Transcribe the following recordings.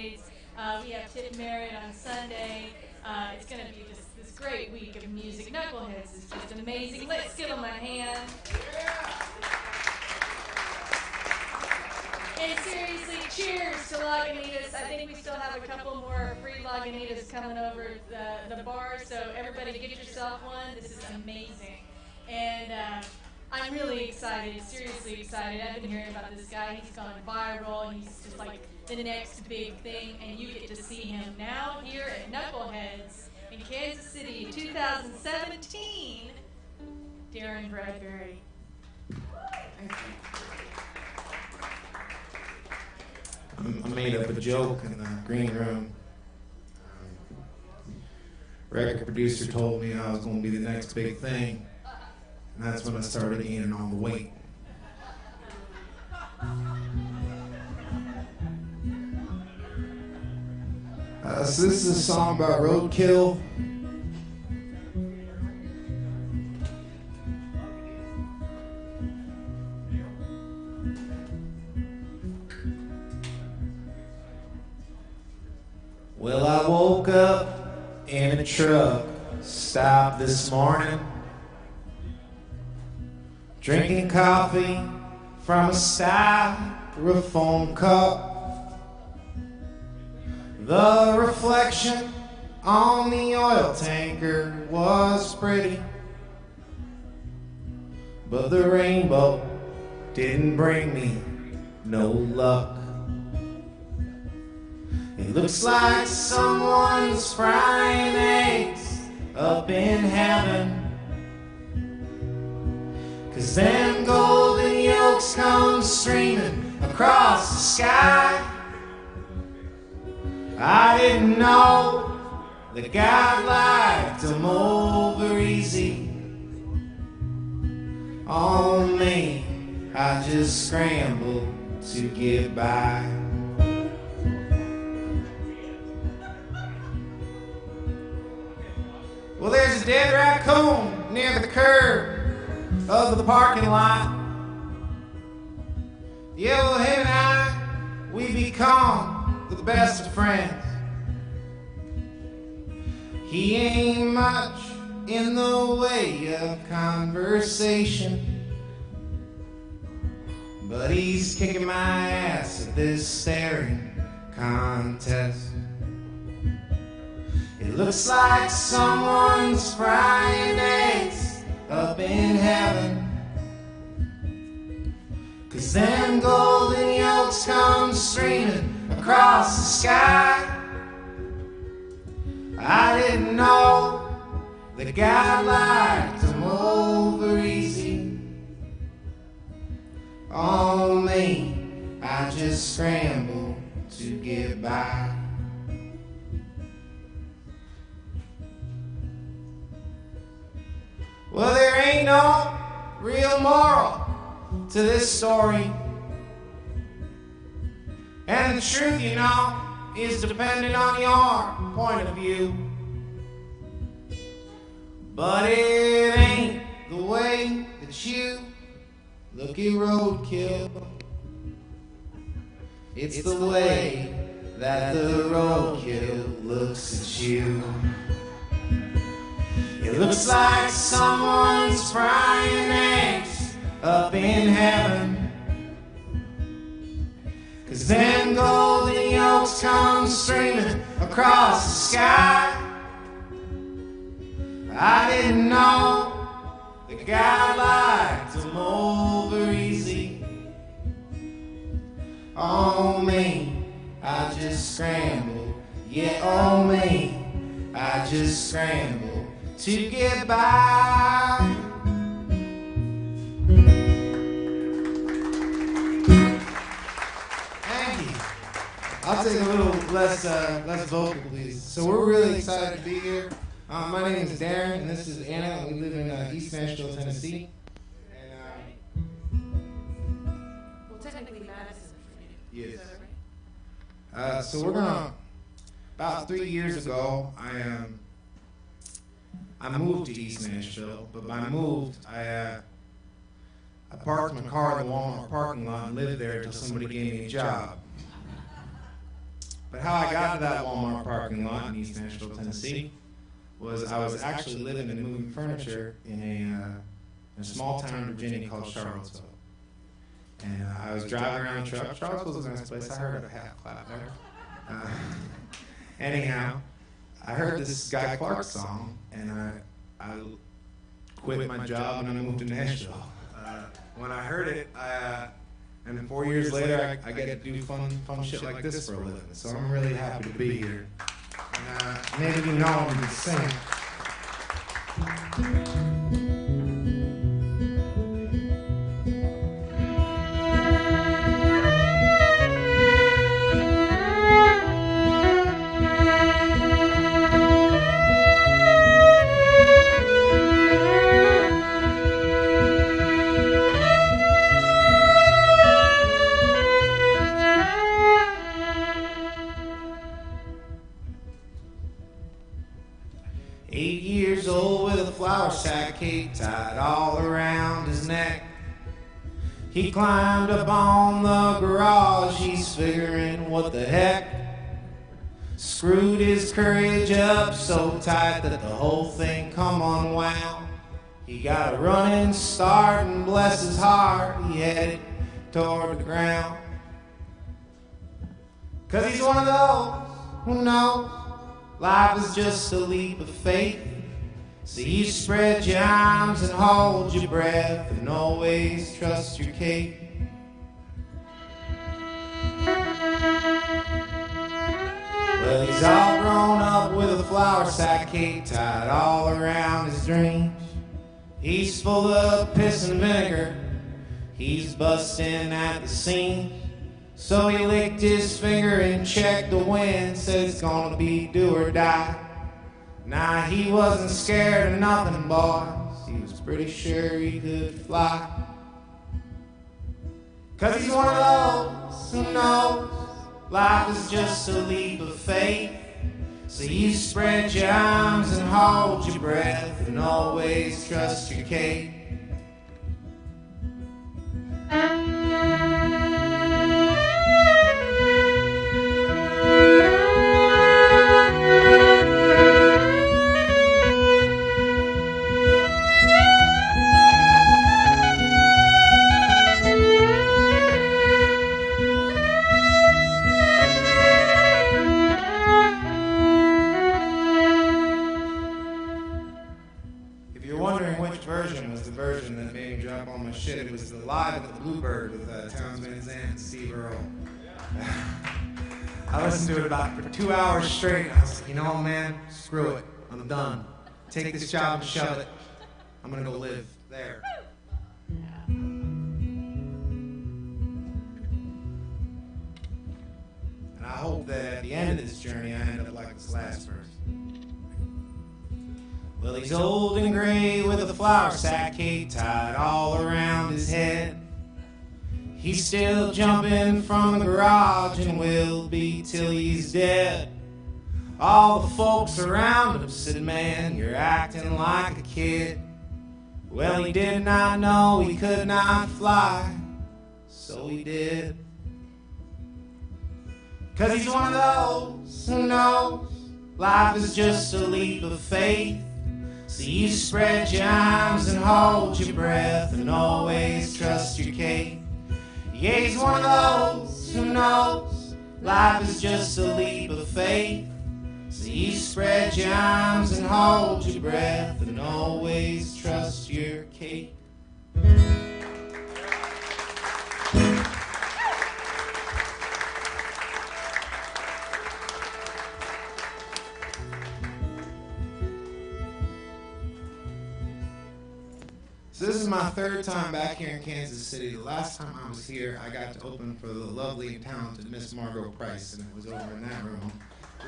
Renegades. We have Tip Merritt on Sunday. It's going to be just this great week of music. Knuckleheads is just amazing. Let's give them a hand. And seriously, cheers to Lagunitas. I think we still have a couple more free Lagunitas coming over the bar, so everybody get yourself one. This is amazing. And I'm really excited, seriously excited. I've been hearing about this guy. He's gone viral, and he's just like the next big thing, and you get to see him now here at Knuckleheads in Kansas City, 2017. Darrin Bradbury. Thank you. I made up a joke in the green room. Record producer told me I was going to be the next big thing, and that's when I started gaining all the weight. So this is a song about roadkill. Well, I woke up in a truck stop this morning, drinking coffee from a styrofoam cup. The reflection on the oil tanker was pretty, but the rainbow didn't bring me no luck. It looks like someone's frying eggs up in heaven, 'cause them golden yolks come streaming across the sky. I didn't know that God liked them over easy. On me, I just scrambled to get by. Well, there's a dead raccoon near the curb of the parking lot. Yeah, well, him and I, we become the best of friends. He ain't much in the way of conversation, but he's kicking my ass at this staring contest. It looks like someone's frying eggs up in heaven, 'cause them golden yolks come streaming across the sky. I didn't know that God liked them over easy. On me, I just scrambled to get by. Well, there ain't no real moral to this story, and the truth, you know, is dependent on your point of view. But it ain't the way that you look at roadkill. It's the way that the roadkill looks at you. It looks like someone's frying eggs up in heaven, 'cause them golden yolks come streaming across the sky. I didn't know that God liked them over easy. On me, I just scrambled. Yeah, on me, I just scrambled to get by. Thank you. I'll take a little less vocal, please. So we're really excited to be here. My name is Darrin, and this is Anna, and we live in East Nashville, Tennessee. And Well, technically Madison. yes. So we're gonna. About 3 years ago, I moved to East Nashville, but when I moved, I parked my car in the Walmart parking lot and lived there until somebody gave me a job. But how I got to that Walmart parking lot in East Nashville, Tennessee, was I was actually living and moving furniture in a small town in Virginia called Charlottesville. And I was driving around the truck. Charlottesville's a nice place. I heard a half clap there. Anyhow, I heard this Guy Clark song, and I quit my job and I moved to Nashville. When I heard it, and then 4 years later, I get to do fun shit like this for a living. So I'm really happy to be here. And maybe you know I'm going to sing. 8 years old with a flour sack cape tied all around his neck. He climbed up on the garage, he's figuring what the heck. Screwed his courage up so tight that the whole thing come unwound. He got a running start and bless his heart, he headed toward the ground. 'Cause he's one of those who knows life is just a leap of faith. So you spread your arms and hold your breath and always trust your cape. Well, he's all grown up with a flour sack cape tied all around his dreams. He's full of piss and vinegar, he's busting at the seams. So he licked his finger and checked the wind, said it's gonna be do or die. Nah, he wasn't scared of nothing, boys, he was pretty sure he could fly. 'Cause he's one of those who knows life is just a leap of faith. So you spread your arms and hold your breath and always trust your cape. Shit, it was the Live at the Bluebird with Townes Van Zandt and Steve Earle. I listened to it about for 2 hours straight. I was like, you know what, man? Screw it. I'm done. Take this job and shove it. I'm gonna go live there. And I hope that at the end of this journey, I end up like this last verse. Well, he's old and gray with a flour sack cape tied all around his head. He's still jumping from the garage and will be till he's dead. All the folks around him said, man, you're acting like a kid. Well, he did not know he could not fly, so he did. 'Cause he's one of those who knows life is just a leap of faith. So you spread your arms and hold your breath and always trust your cape. Yeah, he's one of those who knows life is just a leap of faith. So you spread your arms and hold your breath and always trust your cape. So this is my third time back here in Kansas City. The last time I was here, I got to open for the lovely and talented Miss Margot Price, and it was over in that room.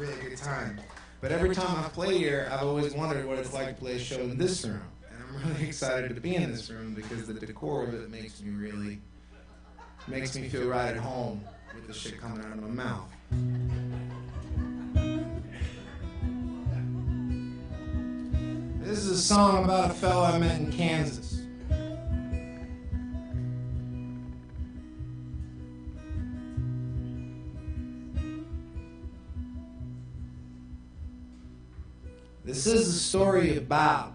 Really good time. But every time I play here, I've always wondered what it's like to play a show in this room. And I'm really excited to be in this room because the decor of it makes me feel right at home with the shit coming out of my mouth. This is a song about a fella I met in Kansas. This is the story of Bob.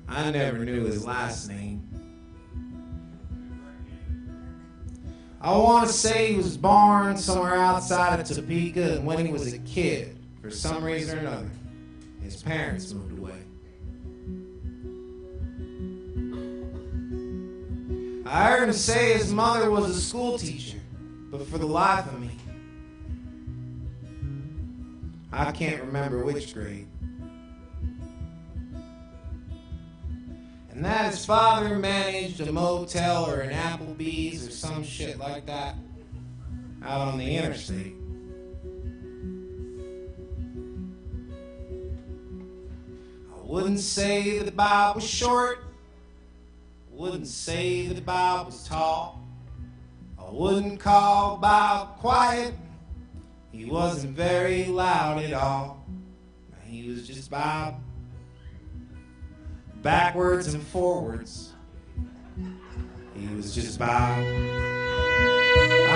I never knew his last name. I want to say he was born somewhere outside of Topeka, and when he was a kid, for some reason or another, his parents moved away. I heard him say his mother was a school teacher, but for the life of me, I can't remember which grade. And that his father managed a motel or an Applebee's or some shit like that out on the interstate. I wouldn't say that Bob was short. Wouldn't say that Bob was tall. I wouldn't call Bob quiet. He wasn't very loud at all. He was just Bob. Backwards and forwards. He was just Bob. I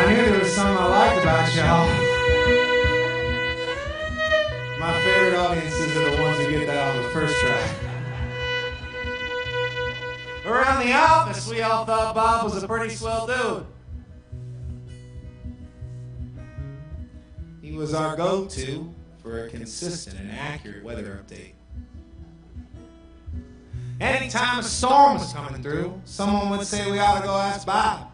knew there was something I liked about y'all. My favorite audiences are the ones who get that on the first try. Around the office, we all thought Bob was a pretty swell dude. He was our go-to for a consistent and accurate weather update. Anytime a storm was coming through, someone would say we ought to go ask Bob.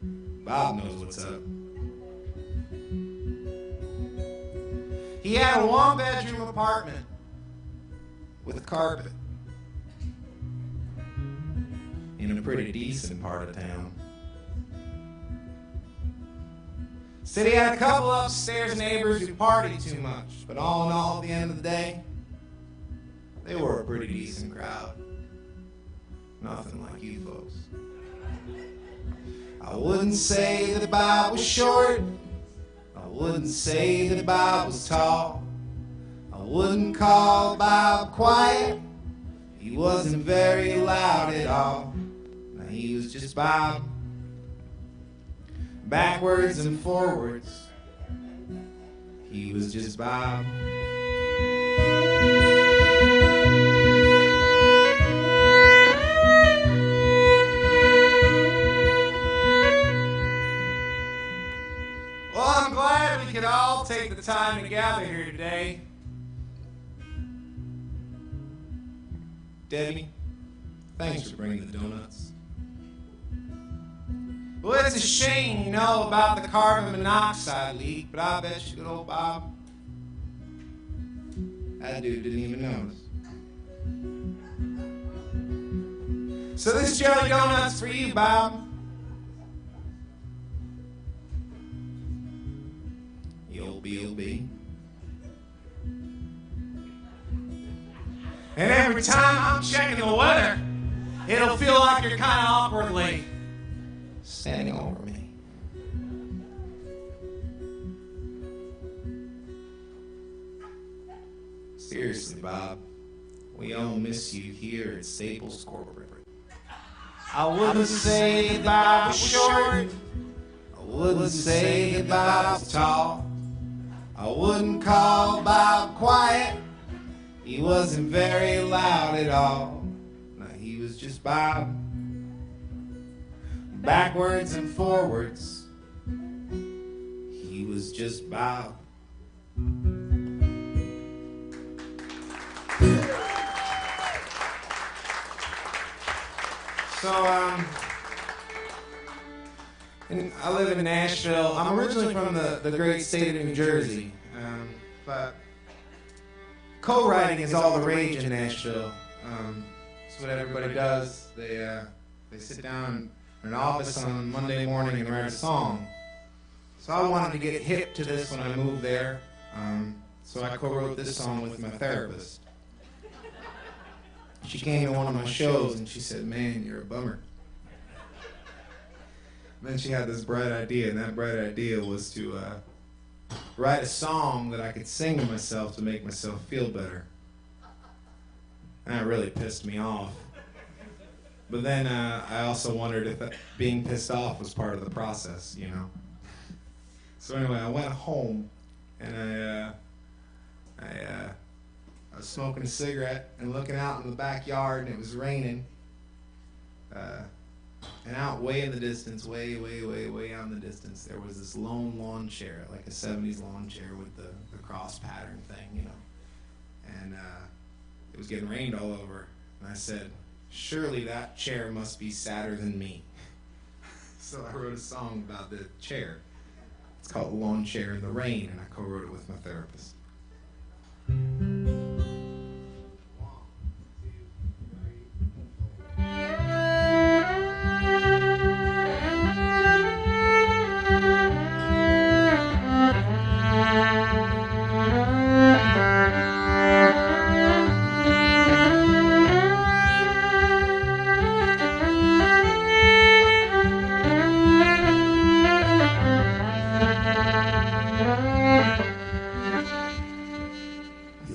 Bob knows what's up. He had a one-bedroom apartment with a carpet in a pretty decent part of town. Said he had a couple upstairs neighbors who partied too much, but all in all, at the end of the day, they were a pretty decent crowd. Nothing like you folks. I wouldn't say that Bob was short. I wouldn't say that Bob was tall. I wouldn't call Bob quiet. He wasn't very loud at all. Now he was just Bob. Backwards and forwards. He was just Bob. Well, I'm glad we could all take the time to gather here today. Debbie, thanks for bringing the donuts. Well, it's a shame, you know, about the carbon monoxide leak, but I bet you good old Bob, that dude didn't even notice. So this jelly donut's for you, Bob. You'll be. And every time I'm checking the weather, it'll feel like you're kind of awkwardly standing over me. Seriously, Bob, we all miss you here at Staples Corporate. I wouldn't say that Bob was short. I wouldn't say that Bob was tall. I wouldn't call Bob quiet. He wasn't very loud at all. No, he was just Bob. Backwards and forwards. He was just Bob. So, and I live in Nashville. I'm originally from the great state of New Jersey, but co-writing is all the rage in Nashville. It's what everybody does. They sit down in an office on Monday morning and write a song. So I wanted to get hip to this when I moved there. So I co-wrote this song with my therapist. She came to one of my shows and she said, "Man, you're a bummer." Then she had this bright idea, and that bright idea was to write a song that I could sing to myself to make myself feel better. And that really pissed me off. But then I also wondered if being pissed off was part of the process, you know. So anyway, I went home, and I was smoking a cigarette and looking out in the backyard, and it was raining. And out way in the distance, way out in the distance, there was this lone lawn chair, like a 70s lawn chair with the cross pattern thing, you know. And it was getting rained all over. And I said, surely that chair must be sadder than me. So I wrote a song about the chair. It's called Lawn Chair in the Rain, and I co-wrote it with my therapist.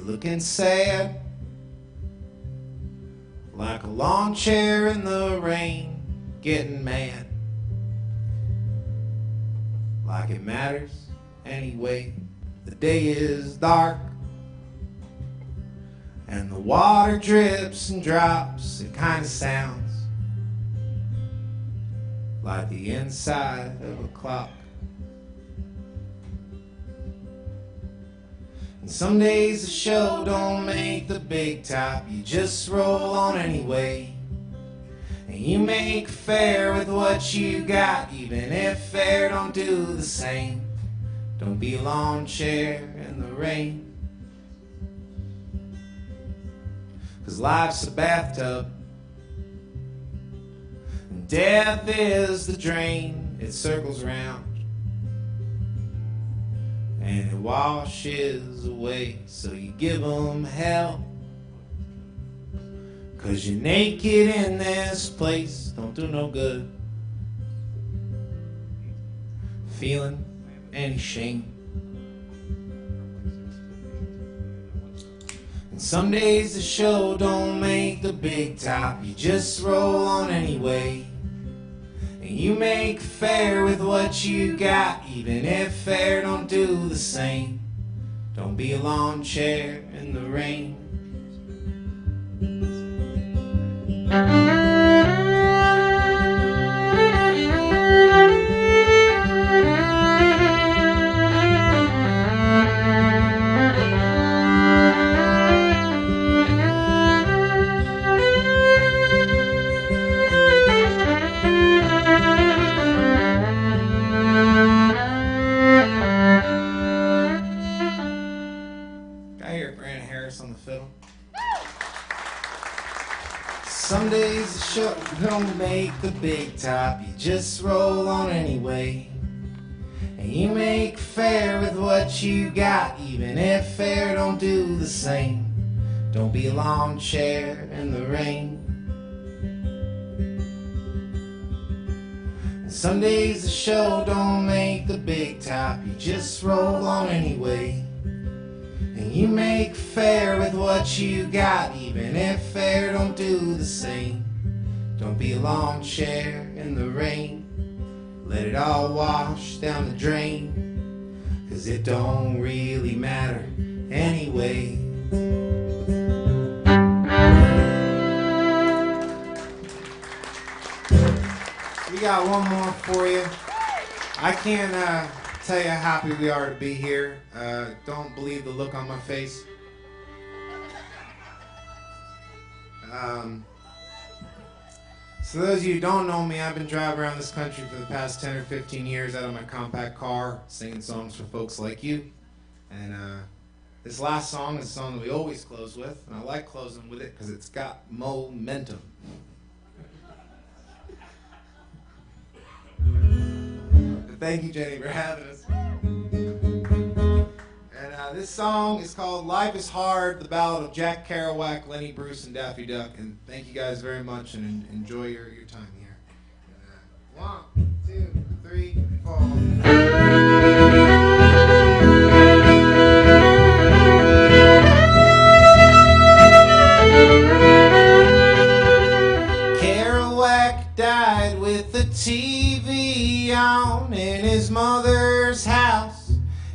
Looking sad, like a lawn chair in the rain, getting mad, like it matters anyway. The day is dark, and the water drips and drops. It kind of sounds like the inside of a clock. And some days the show don't make the big top. You just roll on anyway. And you make fair with what you got, even if fair don't do the same. Don't be a lawn chair in the rain. 'Cause life's a bathtub, and death is the drain. It circles round and it washes away. So you give them hell, 'cause you're naked in this place. Don't do no good feeling any shame. And some days the show don't make the big top. You just roll on anyway. And you make fair with what you got, even if fair don't do the same. Don't be a lawn chair in the rain. Some days the show don't make the big top. You just roll on anyway. And you make fair with what you got, even if fair don't do the same. Don't be a lawn chair in the rain. And some days the show don't make the big top. You just roll on anyway. And you make fair with what you got, even if fair don't do the same. Don't be a lawn chair in the rain. Let it all wash down the drain, 'cause it don't really matter anyway. We got one more for you. I can't tell you how happy we are to be here. Don't believe the look on my face. So those of you who don't know me, I've been driving around this country for the past 10 or 15 years out of my compact car, singing songs for folks like you. And this last song is a song that we always close with, and I like closing with it because it's got momentum. Thank you, Jenny, for having us. And this song is called Life is Hard, the ballad of Jack Kerouac, Lenny Bruce, and Daffy Duck. And thank you guys very much, and enjoy your time here. 1, 2, 3, 4. Kerouac died with the TV on in his mother's house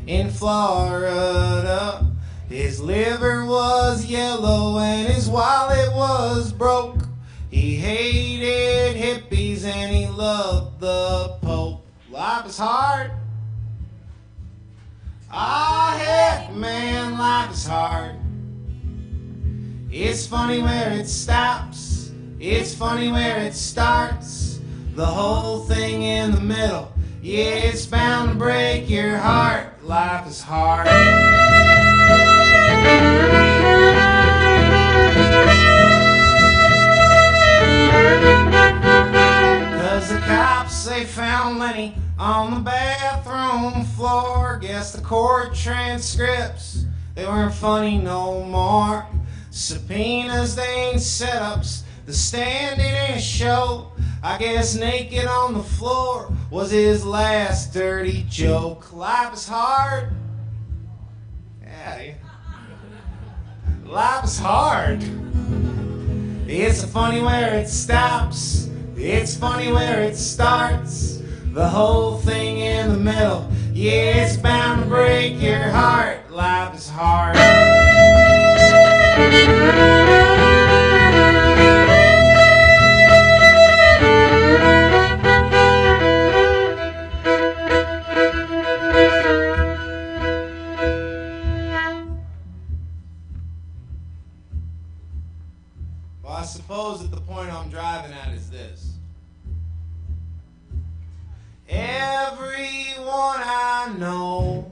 in Florida. His liver was yellow and his wallet was broke. He hated hippies and he loved the Pope. Life is hard. Ah, heck, man, life is hard. It's funny where it stops. It's funny where it starts. The whole thing in the middle. Yeah, it's bound to break your heart. Life is hard. 'Cause the cops, they found Lenny on the bathroom floor. Guess the court transcripts, they weren't funny no more. Subpoenas, they ain't setups. The stand, it ain't a show. I guess naked on the floor was his last dirty joke. Life is hard. Yeah. Life is hard. It's funny where it stops. It's funny where it starts. The whole thing in the middle. Yeah, it's bound to break your heart. Life is hard. Well, I suppose that the point I'm driving at is this. Everyone I know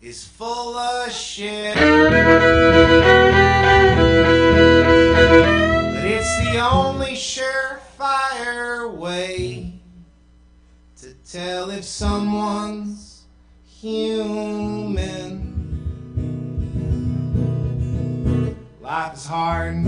is full of shit. But it's the only surefire way to tell if someone's human. Life is hard.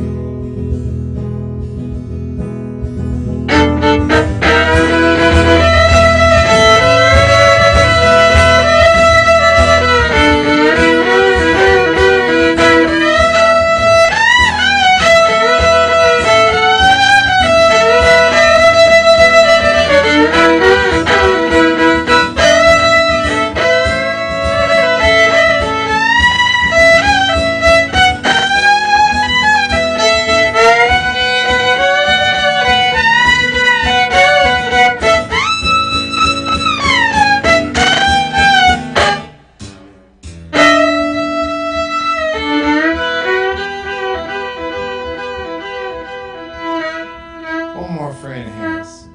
One more for Anna Harris.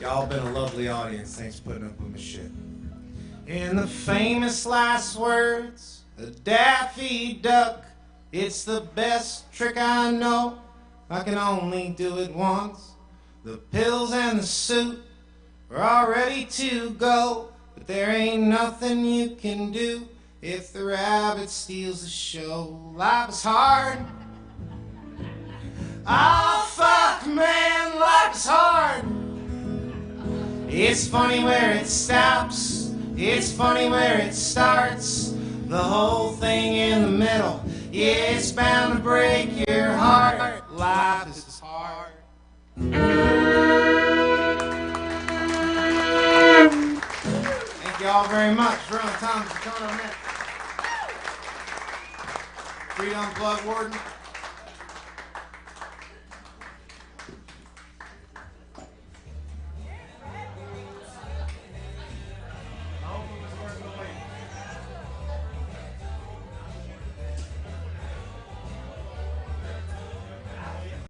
Y'all been a lovely audience. Thanks for putting up with my shit. In the famous last words of Daffy Duck, it's the best trick I know. I can only do it once. The pills and the suit are all ready to go, but there ain't nothing you can do if the rabbit steals the show. Life is hard. Ah, fuck, man, life is hard. It's funny where it stops. It's funny where it starts. The whole thing in the middle. Yeah, it's bound to break your heart. Life is hard. Thank you all very much. We're on time to turn on that. Freedom Plug Warden.